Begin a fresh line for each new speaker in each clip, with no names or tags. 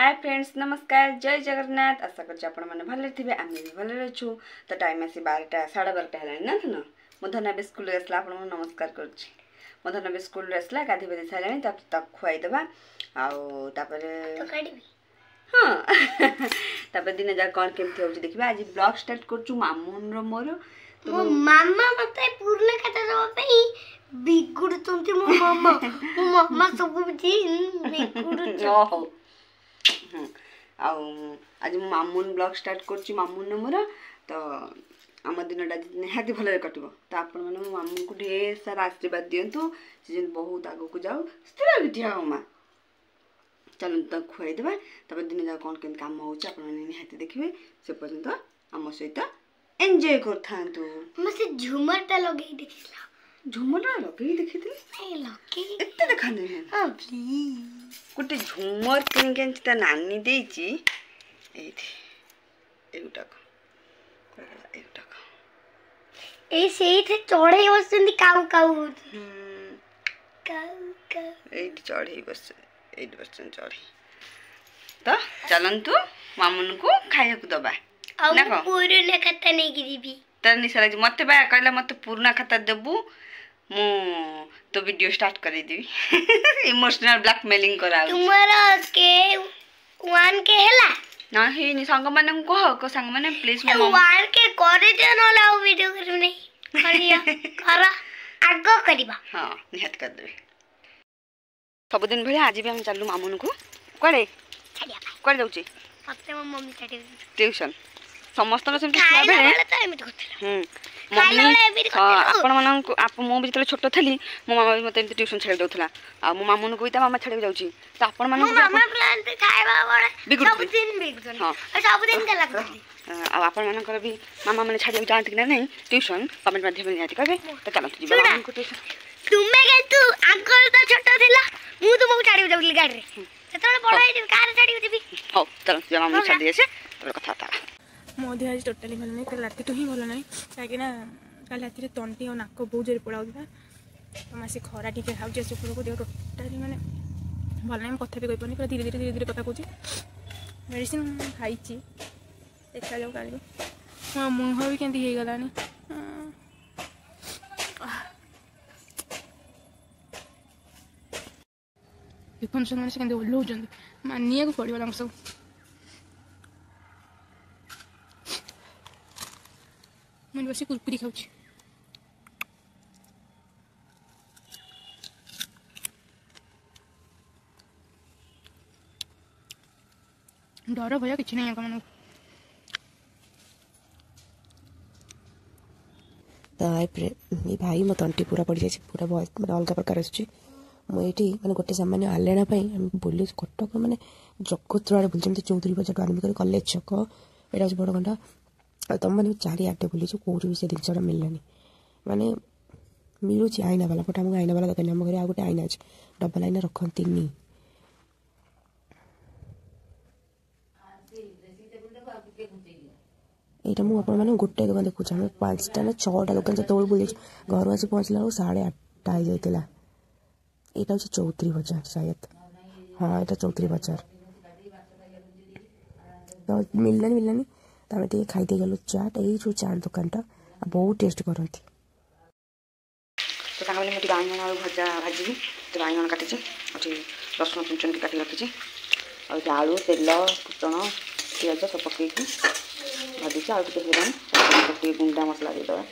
Hi friends नमस्कार जय जगन्नाथ आशा कर भले थे आम भी भले अच्छु तो टाइम आसी 12टा 12:30 है ना तो मो धना स्कूल आसला आप नमस्कार करुच्ची मो धना स्कूल आसला गाधी बाधी सारे खुआईदेवा आउे हाँ दिन जा कौन केमती हो देखा आज ब्लॉग स्टार्ट करूँ मामून मोर
तो मामा मते पूर्ण खाता दवा पे बिगुडुचंती मो मामा मो मामा सब दिन बिगुडुच
ओहो आज मो मामून ब्लॉग स्टार्ट करूँ मामून मोर तो आम दिनटा निहाती भले कटो तो आपण मैंने मामून को ढेर सारा आशीर्वाद दिंतु सी बहुत आग को जाऊ स्थिर ठिया माँ चलो तो खुआईदेवा तब दिन जा कौन केमती कम हो निहाती देखिए से पर्यंत आम सहित एंजॉय करथांतु
मसे झुमरटा लगे देखिला
झुमरटा लगे देखिथि
ए लगे
एते देखाने
हां प्लीज
गोटे झुमर किन केन ता नानी देची एथि एउटाको
ए सेइथे चढ़े बसंदी काउ काउ काउ काउ
एथि चढ़े बस 8% चढ़े तो चलंतु मामुन को खाया को दबा
ना पुराना खाता नहीं गिरीबी
तर निशा मत बा कहला मत पुराना खाता देबू मु तो वीडियो स्टार्ट कर देबी इमोशनल ब्लैकमेलिंग करा
तुम्हारा के 1 के हला
ना हे नि संग माने को संग माने प्लीज
मो 1 के करे जे न लाओ वीडियो कर नहीं करिया करा आगो करबा
हां निहत कर देबे सब दिन भले आज भी हम चललु मामुन को कोड़े
छाडिया
कोड़े जाउची
मते मो मम्मी छाडी
ट्यूशन समस्त सेमती छुआ बेले आपण मन आप मु भी जतले छोट थली मो मामा मते एमती ट्यूशन छाडी दउथला आ मो मामुन को मामा छाडी जाउची तो आपण मन
मामा प्लान पे खाइबा बडा सब दिन बिगुन
हां
सब दिन का लगती
आ आपण मन कर भी मामा मन छाडी जानत कि नहीं ट्यूशन कमेंट माध्यम में जाती कहबे तो चलो तू जीवा मामुन को ट्यूशन
तुमे के तू आंकल तो छोट थिला मु तुमको छाडी जाउली गाड़ी रे सेतले बडा हे कार छाडी देबी
हो चलो जीवा मामुन छाडी देसे तो कथा था
मो देह आज टोटाली भल नहीं कल रात तो ही भल नहीं कहीं कल रात तंटी और नाक बहुत जोर पड़ा तो मैं खरा टी खाऊ सुखर को देह टोटाली मैंने भल नहीं कथा भी कहीपनी पूरा धीरे धीरे धीरे कथा कौच मेडिसिन खाई देखा जाऊ कल मो मुह भी केमती हो गलानी देखते मैंने से ओह्लाऊँ मानिया को पड़ो सब मैं बस कुरकुरी खाऊँ डर भय कि नहीं मन
ये भाई मो तंटी पूरा पड़ जाए पूरा बहुत मतलब अलग प्रकार आसूँ मुझे मैंने गोटे सामान्य आलेना बोली कटक मैंने जगत आड़े बुलते चौधरी बजार आरम्भ कर कलेज छक यहाँ हूँ बड़गंडा तुम मैंने चारिआटे बुलीच कौट भी से जिनसा मिललानी माने मिलूँ आईना वाला बट आमको आईना वाला दरकार आम घर आ गए आईना अच्छे डबल आईना रखती यहाँ मुझे गोटे दुकान देखुच आम 5टा ना 6टा दुकान जो बुले घर आसी पहुँचला 8:30 हो जाता यहाँ हूँ चौधरी बजार शायद हाँ यहाँ चौधरी बजार तो मिललानी तो आम खाई गलु चाट यू चाट दुकानटा बहुत टेस्ट करती
तो मुझे बांगण आलू भजा भाजी तो बांगण काटी रसुण चुन चुन के काटी रखी आलू तेल फुटण पिज सब पकई भाजी आलू टे गुंडा मसला देदेवा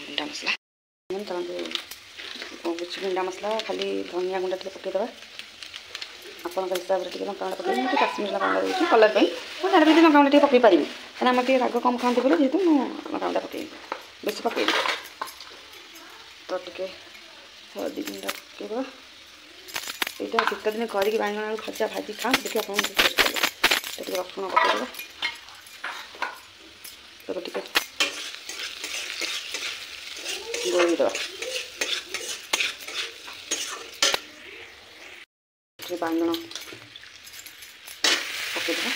गुंडा मसला कुछ गुंडा मसला खाली धनिया गुंडा टे पकईदेवा आपन हिसाब से लंका पकड़ काश्मीर लंका दूसरी कलर पर मुझे भी लंका टे पकई पारि क्या आम टे राग कम खाते बोले जेहतु लंका पकई बेस पकई तो टे हल्दी गुंडा पकईदेवा यहाँ शीत दिन करके बांगण आलू भजा भाजी खाँ देखिए आप रसुण पकईदेवा तो टे गोईदेवा बांगण पकईदेवा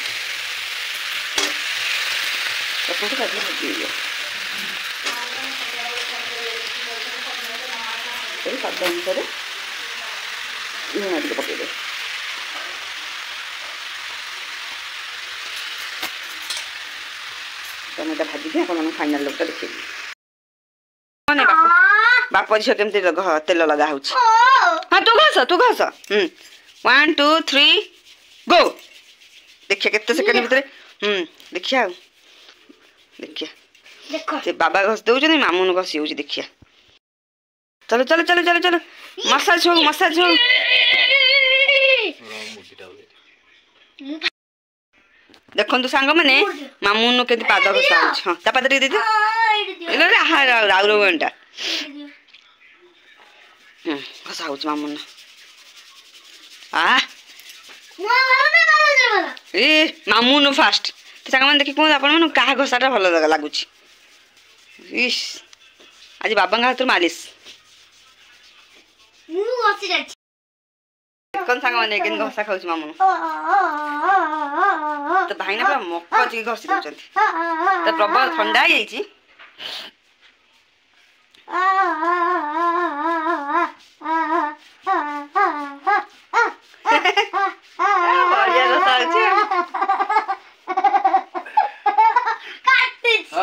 रसुण को भाजी भाजी स्वाद अनुसार लुण टे पकईदे ଏଇଟା ଭାଜିକି ଆପଣମାନଙ୍କୁ ଫାଇନାଲ୍ ଲୁକ୍ଟା ଦେଖେଇବି। ମାନେ ବାପ ଝିଅ କେମିତି ତେଲ ଲଗା ହେଉଛି। ହଁ ତୁ ଘସ 1 2 3 ଗୋ। ଦେଖିଆ କେତେ ସେକେଣ୍ଡ ଭିତରେ ଦେଖିଆ ଆଉ ଦେଖିଆ ସେ ବାବା ଘଷି ଦେଉଛନ୍ତି ମାମୁନ ଘଷି ହେଉଛି ଦେଖିଆ। चलो चलो चलो चलो चलो मसाज हो देखो सांग मैंने मामून के पाद घसा हाँ ता पाद दीदी राउरटा घसा हो मामून ए मामून फास्ट तो सांग मैंने देखिए कहते आपण क्या घसाटा भल लगुच आज बाबा हाथ मालिश कौन सांग मैंने केन घसा खाऊछ मामून तो भाईना पूरा मक जी घसी दउछन तो प्रबल ठंडा हो जाइए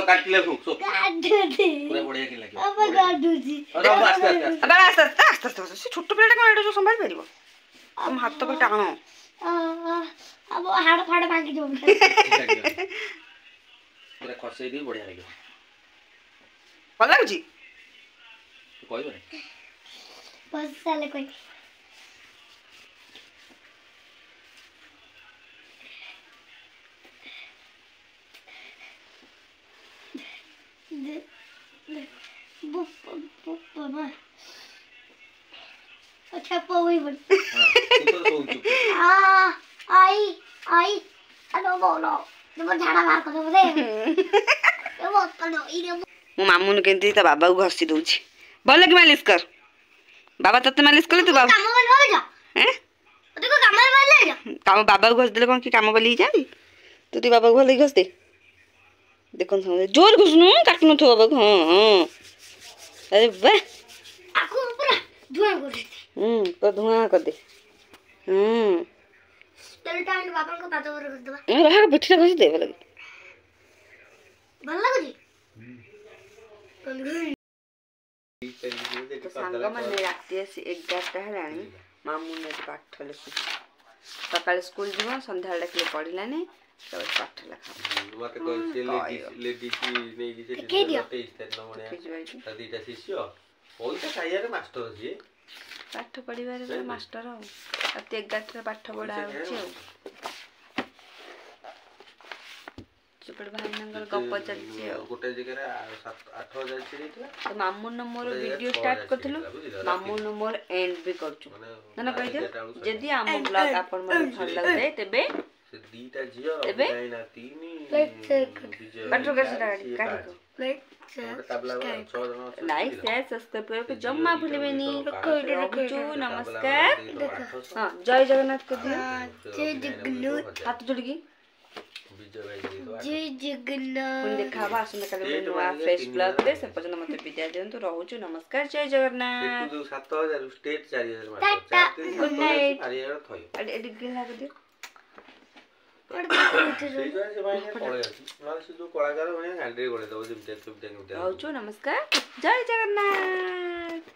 काटले खूब सो पूरा बढ़िया के लागियो अब गाडुजी अरे आस्ते आस्ते
छोट पिलाटा कोन एटा जो संभाल परिबो हम हाथ पे टाणो
अब हाड़ फाड़ भांगी जो
पूरा खसई दी बढ़िया लागियो
भल लागुची
तू कहबो रे
बस साले कोई अच्छा पोई बन
तू तो सो चुप
आई अनो बोलो तुम झाड़ा मार कर दे ये बहुत कनो इने
मो मामून केंती ता बाबा को घसी दउची भल कि मालिश कर बाबा तते मालिश कर तू बाबा
काम बन हो जा
हैं
देखो काम बन ले जा
काम बाबा को घस देले कोन की काम बली जाबी तू ती बाबा को भल घस दे देखो समझ जोर घुसनु काटनु थो बाबा को हां अरे वाह
आखो पूरा धुआं कर दे
तो धुआं कर दे
चल टाइम बाबा को पातो कर दबा
रहा बिठला घस दे भल
लागो जी
तो सांग माने राती 11टा हेलानी मामून ने पाठ लिखु सकाळ स्कूल जीव संध्या डाकले पढिलानी तो पाठ लिखा
मते कोइ लेडीज नै कि से
के दियो
तेज नमणिया तदीटा शिष्य ओइटा कायर मास्टर जी
पाठ पढ़िबारे मास्टर हो राती 11टा पाठ पढ़ा होची चुपड़ भाई नंगर गप चलची
गोटे जगह 7-8 चलीथला
तो मामून मोर वीडियो स्टार्ट करथलो मामून मोर एंड भी करछु ना कहि दे यदि हम ब्लॉग आपन मन भल लागै तेबे
से दीटा जियो ना तीनी
बटरो कर से काढी को लाइक शेयर सब्सक्राइब कर जम्मा भूलबेनी रखछु नमस्कार हां जय जगन्नाथ को दियो
जय जगन्नाथ
हाथ जोड़ की
जय जगन्नाथ
पुन देखाबा आसंता काले नवा फ्रेश ब्लॉग रे से पर्यंत मते विद्या देंतु रहउछु नमस्कार जय Jagannath
7000 state 4000
tata
good night
4000 थयो
एडी गिला कर दियो
सेई जाय से भाई पळे अछि माने से जो कलाकार बने गांडी गळे दो जिम ते सब देनु
रहउछु नमस्कार जय जगन्नाथ।